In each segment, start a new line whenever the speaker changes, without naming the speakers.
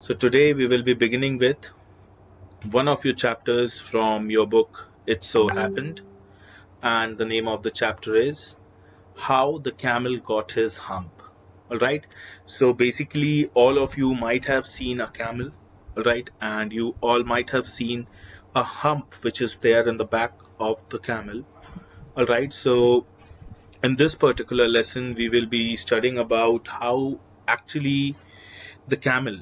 So today we will be beginning with one of your chapters from your book It So Happened, and the name of the chapter is How the Camel Got His Hump. Alright, so basically all of you might have seen a camel, alright, and you all might have seen a hump which is there in the back of the camel. Alright, so in this particular lesson we will be studying about how actually the camel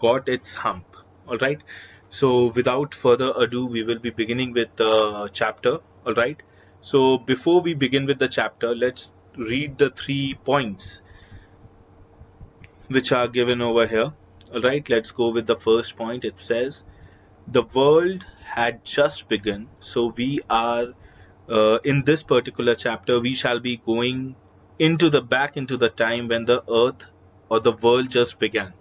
got its hump. All right. So without further ado, we will be beginning with the chapter. All right. So before we begin with the chapter, let's read the 3 points which are given over here. All right. Let's go with the first point. It says, the world had just begun. So we are in this particular chapter, we shall be going back into the time when the earth or the world just began,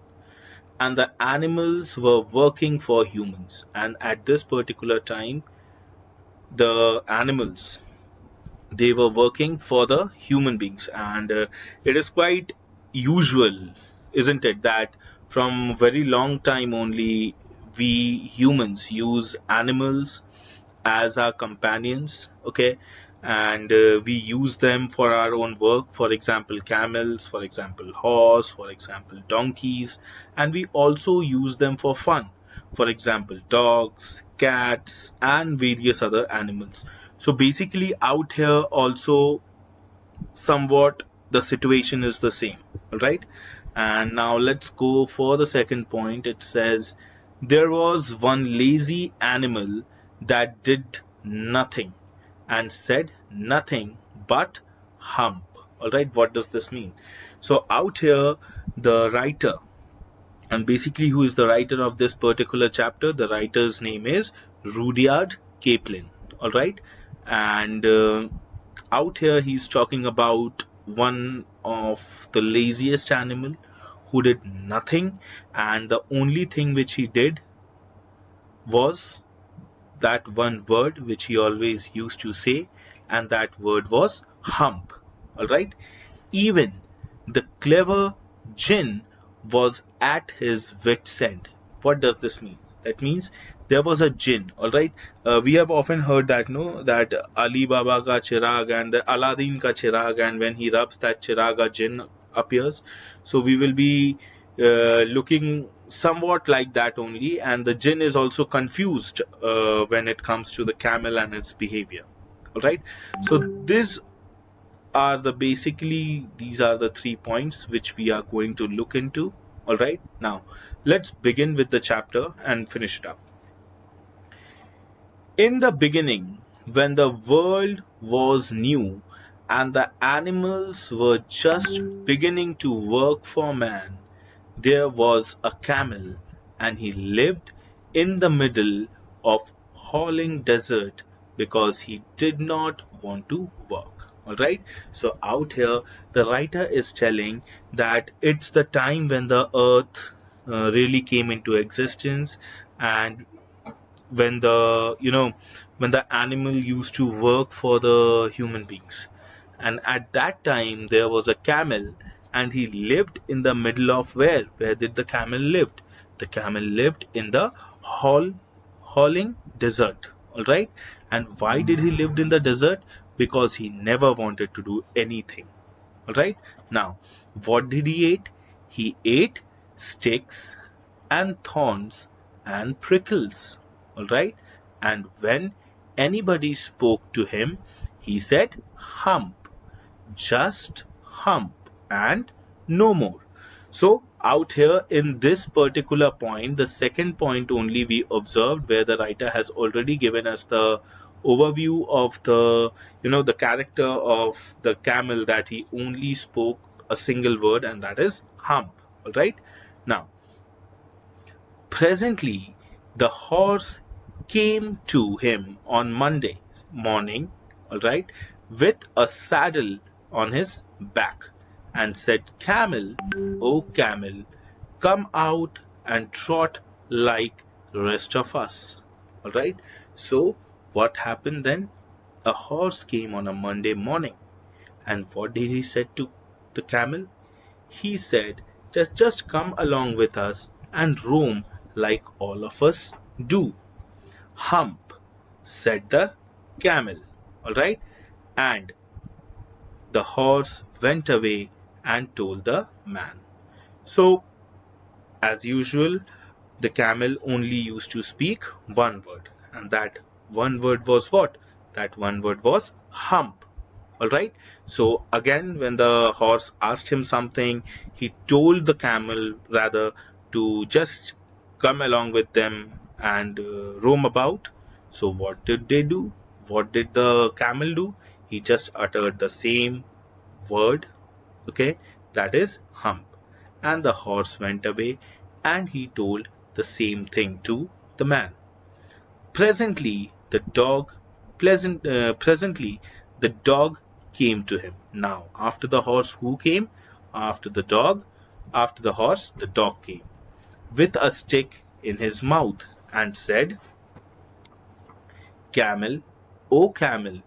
and the animals were working for humans. And at this particular time, the animals, they were working for the human beings. And it is quite usual, isn't it, that from very long time only we humans use animals as our companions, okay, and we use them for our own work. For example, camels, for example, horse, for example, donkeys, and we also use them for fun. For example, dogs, cats, and various other animals. So basically out here also somewhat the situation is the same. All right, and now let's go for the second point. It says, there was one lazy animal that did nothing and said nothing but hump. All right, what does this mean? So out here the writer, and basically who is the writer of this particular chapter, the writer's name is Rudyard Kipling. All right, and out here he's talking about one of the laziest animal who did nothing, and the only thing which he did was that one word which he always used to say, and that word was hump. All right, even the clever jinn was at his wit's end. What does this mean? That means there was a jinn. All right, we have often heard that, no, that Ali Baba ka chirag and the Aladdin ka chirag, and when he rubs that chirag, a jinn appears. So we will be looking somewhat like that only, and the jinn is also confused when it comes to the camel and its behavior. All right, so these are the 3 points which we are going to look into. All right, now let's begin with the chapter and finish it up. In the beginning, when the world was new and the animals were just beginning to work for man, there was a camel, and he lived in the middle of howling desert because he did not want to work. All right, so out here the writer is telling that it's the time when the earth really came into existence, and when the animal used to work for the human beings. And at that time there was a camel, and he lived in the middle of where did the camel lived? The camel lived in the howling desert. All right, and why did he live in the desert? Because he never wanted to do anything. All right, now what did he eat? He ate sticks and thorns and prickles. All right, and when anybody spoke to him, he said hump, just hump, and no more. So out here in this particular point, the second point only we observed, where the writer has already given us the overview of the character of the camel, that he only spoke a single word, and that is hump. All right, now presently the horse came to him on Monday morning, all right, with a saddle on his back, and said, Camel, O camel, come out and trot like the rest of us. All right, so what happened then? A horse came on a Monday morning, and what did he say to the camel? He said, just come along with us and roam like all of us do. Hump, said the camel. Alright? And the horse went away and told the man. So, as usual, the camel only used to speak one word, and that one word was what? That one word was hump. Alright, so again, when the horse asked him something, he told the camel rather to just come along with them and roam about. So, what did they do? What did the camel do? He just uttered the same word, okay, that is hump. And the horse went away and he told the same thing to the man. Presently, the dog presently the dog came to him. Now, after the horse, who came? After the dog, after the horse, the dog came with a stick in his mouth and said, Camel, O camel,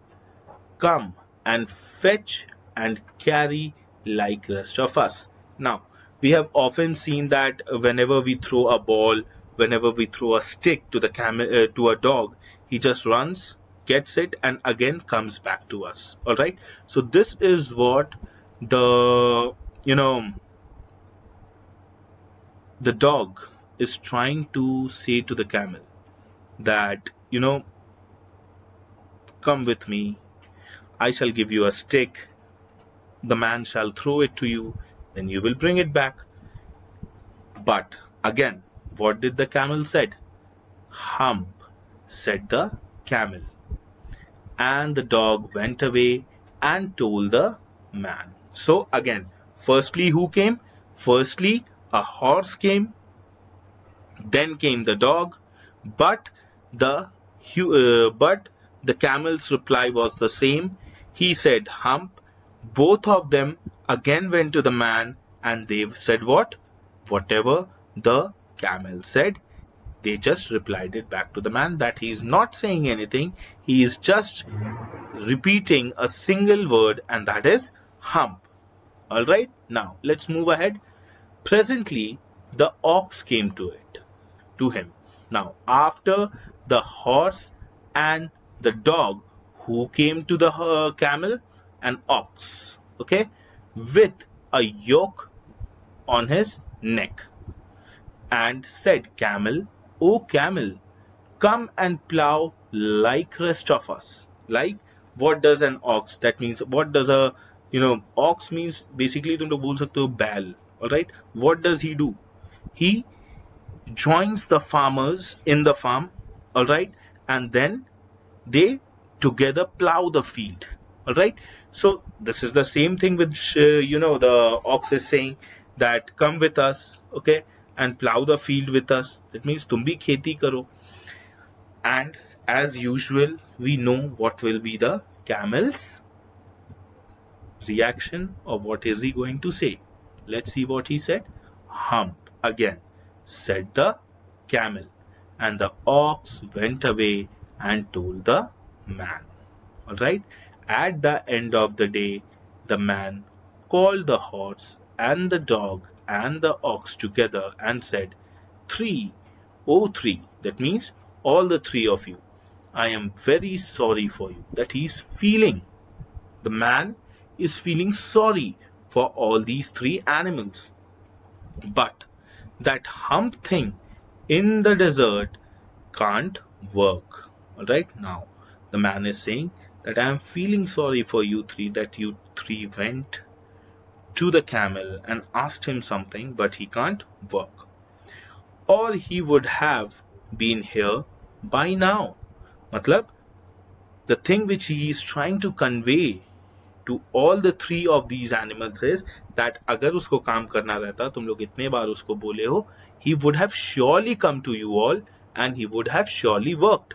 come and fetch and carry like rest of us. Now, we have often seen that whenever we throw a ball, whenever we throw a stick to the camel, to a dog, he just runs, gets it, and again comes back to us. All right. So this is what the the dog is trying to say to the camel, that come with me. I shall give you a stick. The man shall throw it to you, then you will bring it back. But again, what did the camel said? Hump, said the camel. And the dog went away and told the man. So again, firstly, who came? Firstly, a horse came, then came the dog, but the camel's reply was the same. He said hump. Both of them again went to the man and they said what? Whatever the camel said, they just replied it back to the man, that he is not saying anything. He is just repeating a single word, and that is hump. Alright, now let's move ahead. Presently, the ox came to him. Now, after the horse and the dog, who came to the camel? An ox, okay, with a yoke on his neck, and said, Camel, O camel, come and plow like rest of us. Like, what does an ox? That means, what does a ox means? Basically, तुम लोग बोल सकते हो बैल. All right. What does he do? He joins the farmers in the farm. All right, and then they together plow the field. All right. So this is the same thing with the ox is saying that come with us, okay, and plow the field with us. That means tum bhi kheti karo. And as usual, we know what will be the camel's reaction, or what is he going to say. Let's see what he said. Hump, again, said the camel, and the ox went away and told the man. All right. At the end of the day, the man called the horse and the dog and the ox together and said, Three, O three, that means all the three of you, I am very sorry for you. That he is feeling, the man is feeling sorry for all these three animals. But that hump thing in the desert can't work. All right. Now, the man is saying that I am feeling sorry for you three, that you three went to the camel and asked him something, but he can't work. Or he would have been here by now. Matlab, the thing which he is trying to convey to all the three of these animals is that अगर उसको काम करना रहता, तुम लोग इतने बार उसको बोले हो, he would have surely come to you all and he would have surely worked.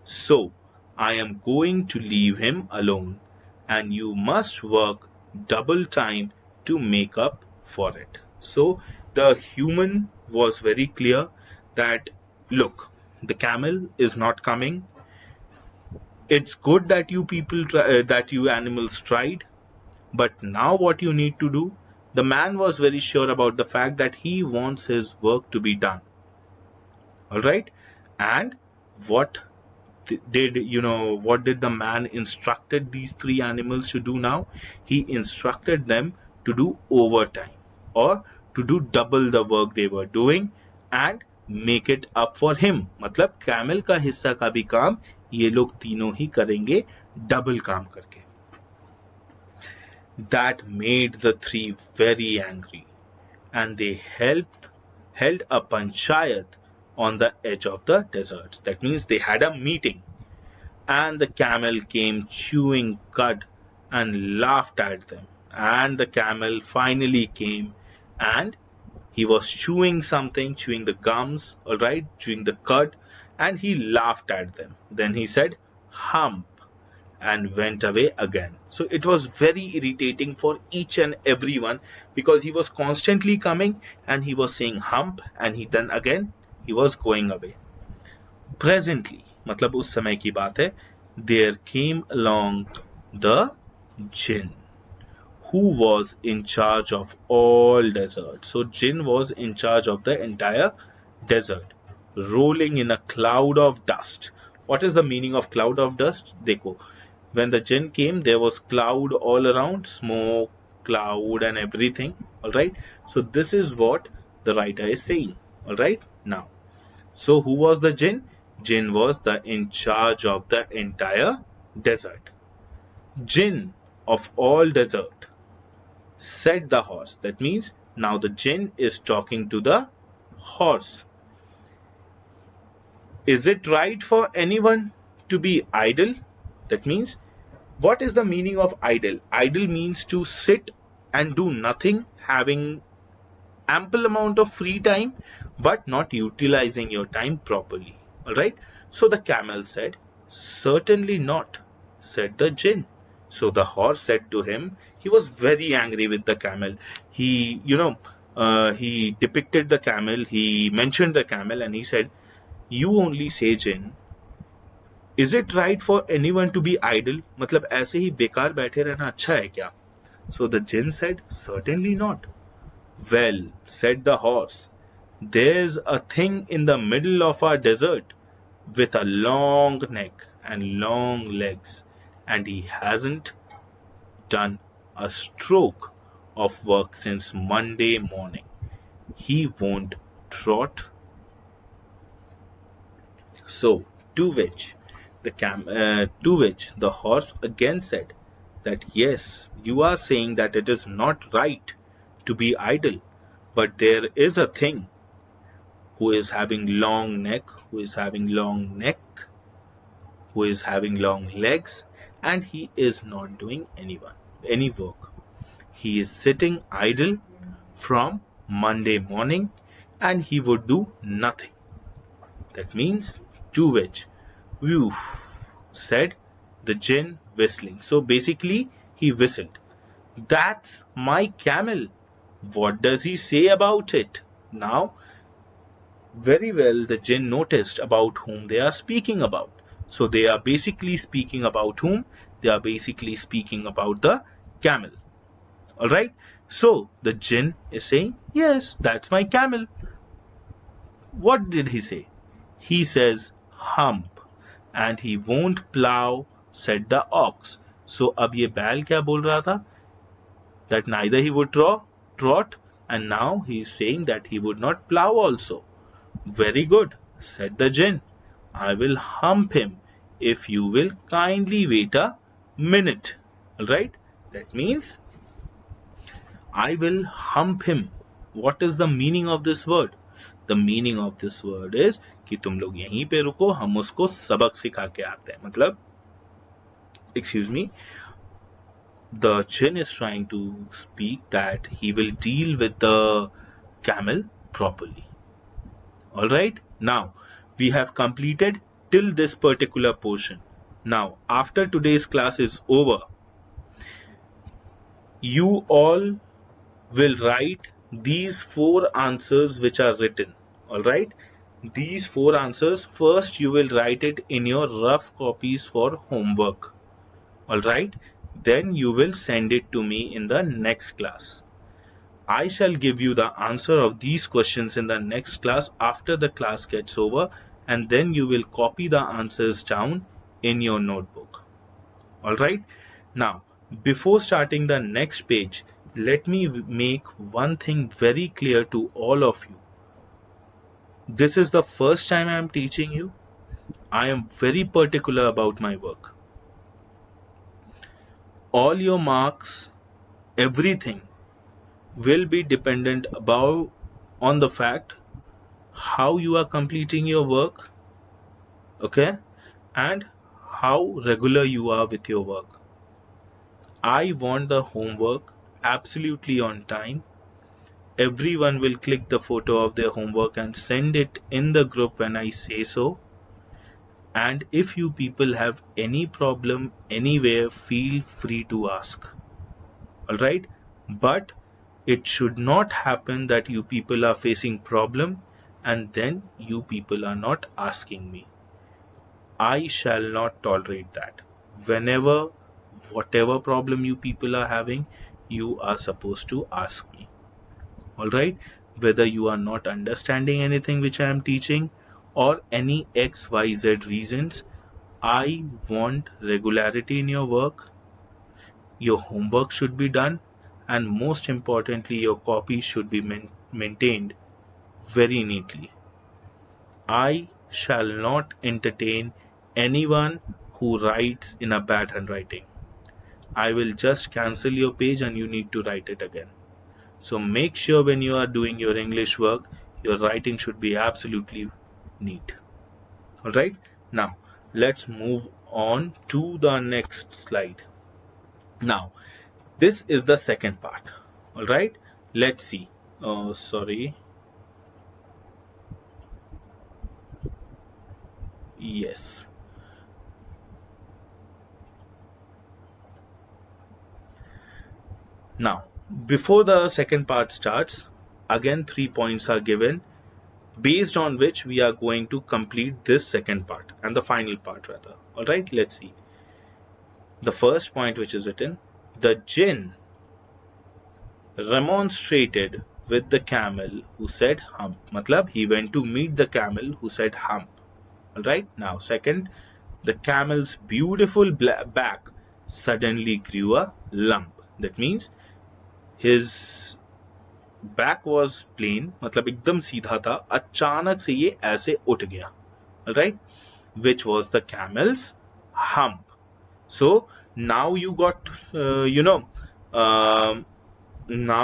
So, I am going to leave him alone and you must work double time to make up for it. So, the human was very clear that, look, the camel is not coming. It's good that you people, that you animals tried, but now what you need to do, The man was very sure about the fact that he wants his work to be done. All right. And what what did the man instructed these three animals to do now? He instructed them to do overtime, or to do double the work they were doing and make it up for him. मतलब camel का हिस्सा का भी काम ये लोग तीनों ही करेंगे डबल काम करके. That made the three very angry, and they held a panchayat on the edge of the desert. That means they had a meeting, and the camel came chewing cud and laughed at them. And the camel finally came, and he was chewing something, chewing the gums, all right, chewing the cud, and he laughed at them. Then he said, "Hump," and went away again. So it was very irritating for each and everyone, because he was constantly coming and he was saying hump, and then again he was going away. Presently, मतलब उस समय की बात है, there came along the jinn, who was in charge of all desert. So jinn was in charge of the entire desert, rolling in a cloud of dust. What is the meaning of cloud of dust? देखो, when the jinn came, there was cloud all around, smoke, cloud and everything. All right. So this is what the writer is saying. All right. Now, so who was the jinn? Jinn was the in charge of the entire desert. Jinn of all desert, said the horse. That means now the jinn is talking to the horse. Is it right for anyone to be idle? That means, what is the meaning of idle? Idle means to sit and do nothing, having ample amount of free time, but not utilizing your time properly. All right. So the camel said, "Certainly not," said the jinn. So the horse said to him, he was very angry with the camel. He, he depicted the camel, he mentioned the camel, and he said, "You only say, jinn, is it right for anyone to be idle? मतलब ऐसे ही बेकार बैठे रहना अच्छा है क्या?" So the jinn said, "Certainly not." "Well," said the horse, "there's a thing in the middle of our desert with a long neck and long legs, and he hasn't done a stroke of work since Monday morning. He won't trot." So, to which the horse again said that, "Yes, you are saying that it is not right to be idle, but there is a thing who is having long neck, who is having long neck, who is having long legs, and he is not doing any work. He is sitting idle from Monday morning, and he would do nothing." That means, to which, "Whew," said the jinn, whistling. So basically, he whistled. "That's my camel. What does he say about it?" Now, very well, the jinn noticed about whom they are speaking about. So they are basically speaking about whom? They are basically speaking about the camel. All right. So the jinn is saying, "Yes, that's my camel." What did he say? He says, "Hump, and he won't plow," said the ox. So अब ये बैल क्या बोल रहा था? That neither he would trot, and now he is saying that he would not plow also. "Very good," said the jinn. "I will hump him if you will kindly wait a minute." All right. That means, I will hump him. What is the meaning of this word? The meaning of this word is कि तुम लोग यहीं पे रुको, हम उसको सबक सिखा के आते हैं. मतलब, excuse me, the jinn is trying to speak that he will deal with the camel properly. All right. Now we have completed till this particular portion. Now, after today's class is over, you all will write these 4 answers which are written. All right. These 4 answers, first you will write it in your rough copies for homework. All right. Then you will send it to me in the next class. I shall give you the answer of these questions in the next class after the class gets over, and then you will copy the answers down in your notebook. Alright? Now, before starting the next page, let me make one thing very clear to all of you. This is the first time I am teaching you. I am very particular about my work. All your marks, everything will be dependent about on the fact how you are completing your work, okay, and how regular you are with your work. I want the homework absolutely on time. Everyone will click the photo of their homework and send it in the group when I say so. And if you people have any problem anywhere, feel free to ask. Alright? But it should not happen that you people are facing problem and then you people are not asking me. I shall not tolerate that. Whenever, whatever problem you people are having, you are supposed to ask me. Alright? Whether you are not understanding anything which I am teaching or any XYZ reasons, I want regularity in your work. Your homework should be done, and most importantly, your copy should be maintained very neatly. I shall not entertain anyone who writes in a bad handwriting. I will just cancel your page and you need to write it again. So make sure when you are doing your English work, your writing should be absolutely neat. Alright, now let's move on to the next slide. Now, this is the second part. Alright, let's see. Oh, sorry. Yes. Now, before the second part starts, again 3 points are given based on which we are going to complete this second part and the final part rather. Alright, let's see. The first point which is written, the jinn remonstrated with the camel who said hump. Matlab, he went to meet the camel who said hump. Alright, now second, the camel's beautiful back suddenly grew a lump. That means his back was plain, मतलब एकदम सीधा था, अचानक से ये ऐसे उठ गया. Alright, which was the camel's hump. So now you got, now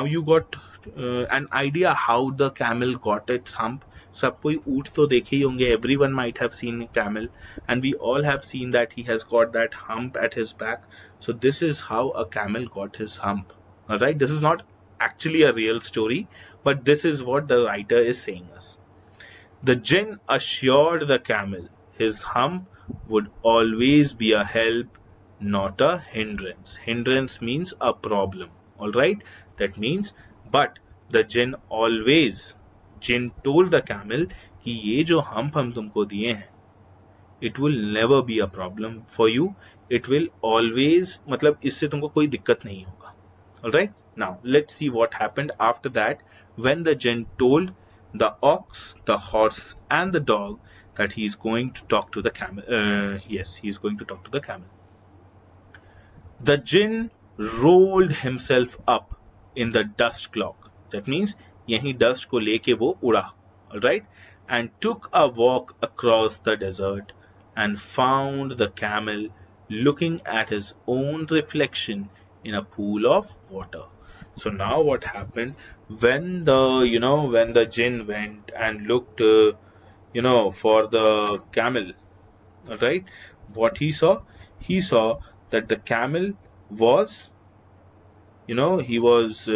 you got an idea how the camel got its hump. सब कोई ऊंट तो देखे ही होंगे. Everyone might have seen a camel, and we all have seen that he has got that hump at his back. So this is how a camel got his hump. Alright, this is not actually a real story, but this is what the writer is saying us. The jinn assured the camel his hump would always be a help, not a hindrance. Hindrance means a problem. Alright, that means, but the jinn told the camel कि ये जो hump हम तुमको दिए हैं, it will never be a problem for you. It will always, मतलब इससे तुमको कोई दिक्कत नहीं होगा. Alright, now let's see what happened after that when the jinn told the ox, the horse and the dog that he is going to talk to the camel. Yes, he is going to talk to the camel. The jinn rolled himself up in the dust cloak. That means यही dust को लेके वो उड़ा. Alright, and took a walk across the desert and found the camel looking at his own reflection in a pool of water. So now what happened when the jinn went and looked for the camel, right? What he saw that the camel was he was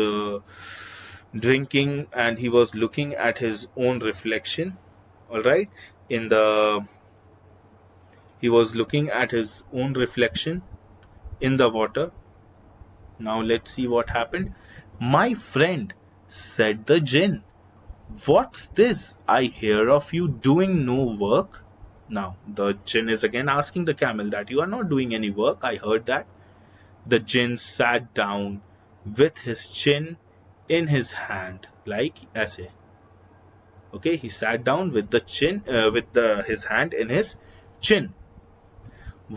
drinking and he was looking at his own reflection. All right, he was looking at his own reflection in the water. Now let's see what happened. My friend, said the jinn, what's this I hear of you doing no work? Now the jinn is again asking the camel that you are not doing any work. I heard that. The jinn sat down with his chin in his hand, like ऐसे. Okay, he sat down with his hand in his chin,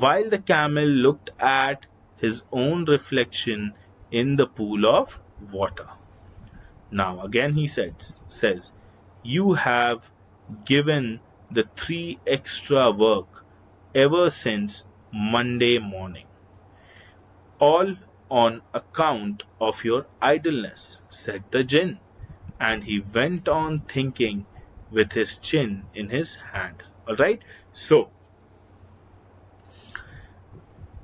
while the camel looked at his own reflection in the pool of water. Now again he says, you have given the 3 extra work ever since Monday morning, all on account of your idleness, said the jinn, and he went on thinking with his chin in his hand. Alright, so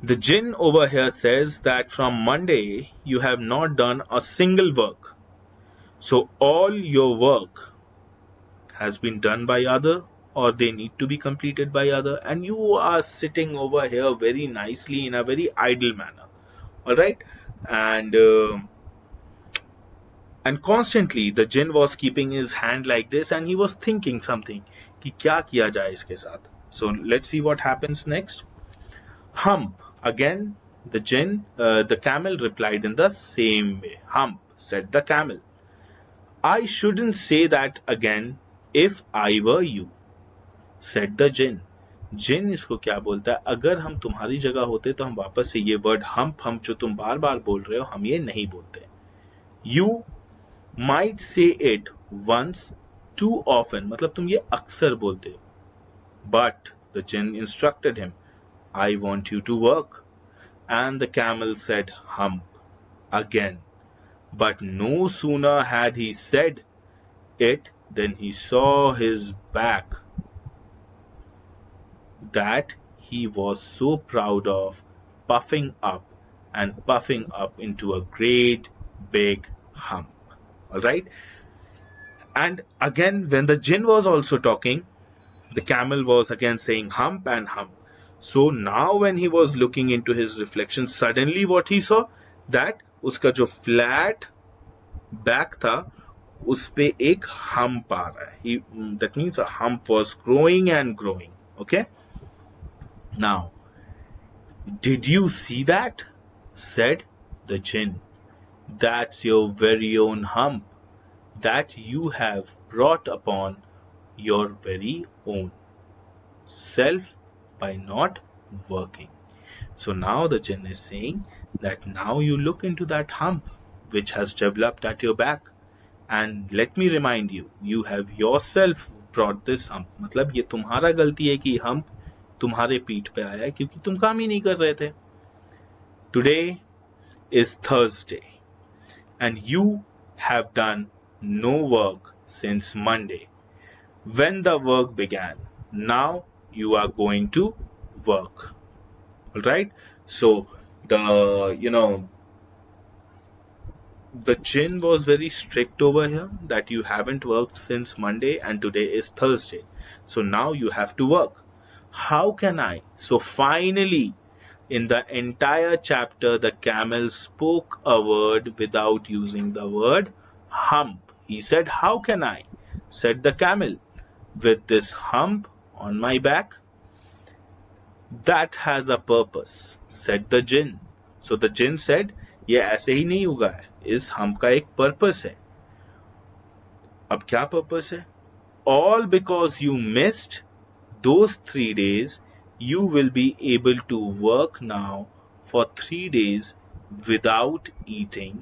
the jinn over here says that from Monday you have not done a single work. So all your work has been done by other, or they need to be completed by other, and you are sitting over here very nicely in a very idle manner. Alright, and constantly the jinn was keeping his hand like this, and he was thinking something कि क्या किया जाए इसके साथ. So let's see what happens next. Hump, again the camel replied in the same way. Hump, said the camel, I shouldn't say that again if I were you, said the jinn. जिन इसको क्या बोलता है, अगर हम तुम्हारी जगह होते तो हम वापस से ये वर्ड हम जो तुम बार बार बोल रहे हो हम ये नहीं बोलते. You might say it once too often, मतलब तुम ये अक्सर बोलते हो. But the jinn instructed him, I want you to work. And the camel said hump again. But no sooner had he said it than he saw his back that he was so proud of, puffing up into a great big hump. Alright? And again, when the jinn was also talking, the camel was again saying hump and hump. So now when he was looking into his reflection, suddenly what he saw, that उसका जो flat back था, उसपे एक hump आ रहा है. That means a hump was growing and growing. Okay? Now, did you see that? Said the jinn. That's your very own hump that you have brought upon your very own self by not working. So now the jinn is saying that now you look into that hump which has developed at your back, and let me remind you, you have yourself brought this hump. मतलब ये तुम्हारा गलती है कि hump तुम्हारे पीठ पे आया है क्योंकि तुम काम ही नहीं कर रहे थे. Today is Thursday and you have done no work since Monday when the work began. Now you are going to work. Alright? So the jinn was very strict over here that you haven't worked since Monday and today is Thursday. So now you have to work. How can I? So finally, in the entire chapter, the camel spoke a word without using the word hump. He said, how can I? Said the camel, with this hump on my back? That has a purpose, said the jinn. So the jinn said, ये ऐसे ही नहीं होगा है, इस hump का एक purpose है. अब क्या purpose है? All because you missed those 3 days, you will be able to work now for 3 days without eating,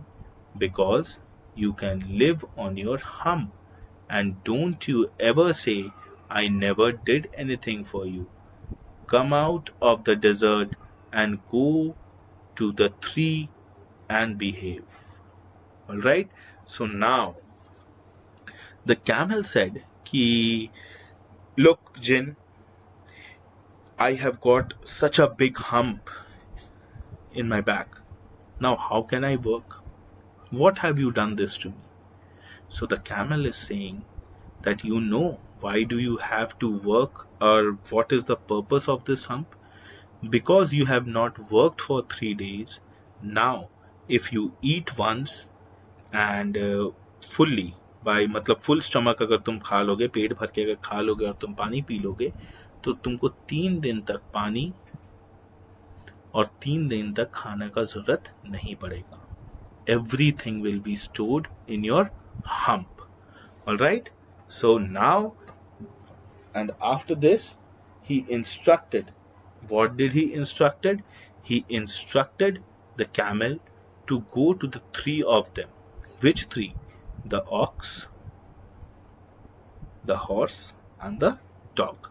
because you can live on your hump. And don't you ever say, I never did anything for you. Come out of the desert and go to the tree and behave. Alright? So now, the camel said, Ki, look, jinn, I have got such a big hump in my back. Now how can I work? What have you done this to me? So the camel is saying that why do you have to work, or what is the purpose of this hump? Because you have not worked for 3 days. Now if you eat once and fully, by मतलब full stomach अगर तुम खा लोगे, पेट भर के अगर खा लोगे और तुम पानी पी लोगे, तो तुमको 3 दिन तक पानी और 3 दिन तक खाने का जरूरत नहीं पड़ेगा. everything will be stored in your hump. All right. So now, and after this, he instructed. What did he instructed? He instructed the camel to go to the three of them. Which three? The ox, the horse, and the dog.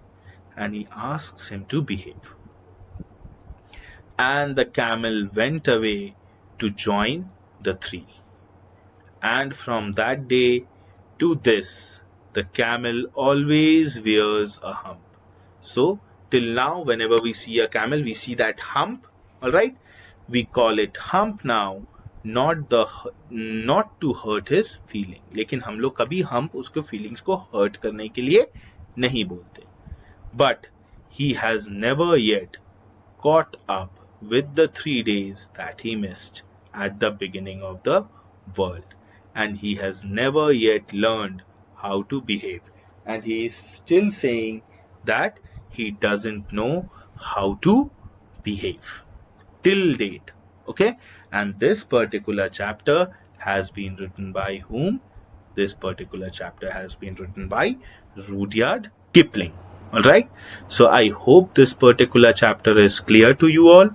And he asks him to behave. And the camel went away to join the three. And from that day to this, the camel always wears a hump. So, till now, whenever we see a camel, we see that hump. All right, we call it hump now, not to hurt his feeling. लेकिन हम लोग कभी hump उसके feelings को hurt करने के लिए नहीं बोलते. But he has never yet caught up with the 3 days that he missed at the beginning of the world, and he has never yet learned how to behave. And he is still saying that he doesn't know how to behave till date. Okay, and this particular chapter has been written by whom? This particular chapter has been written by Rudyard Kipling. All right, so I hope this particular chapter is clear to you all.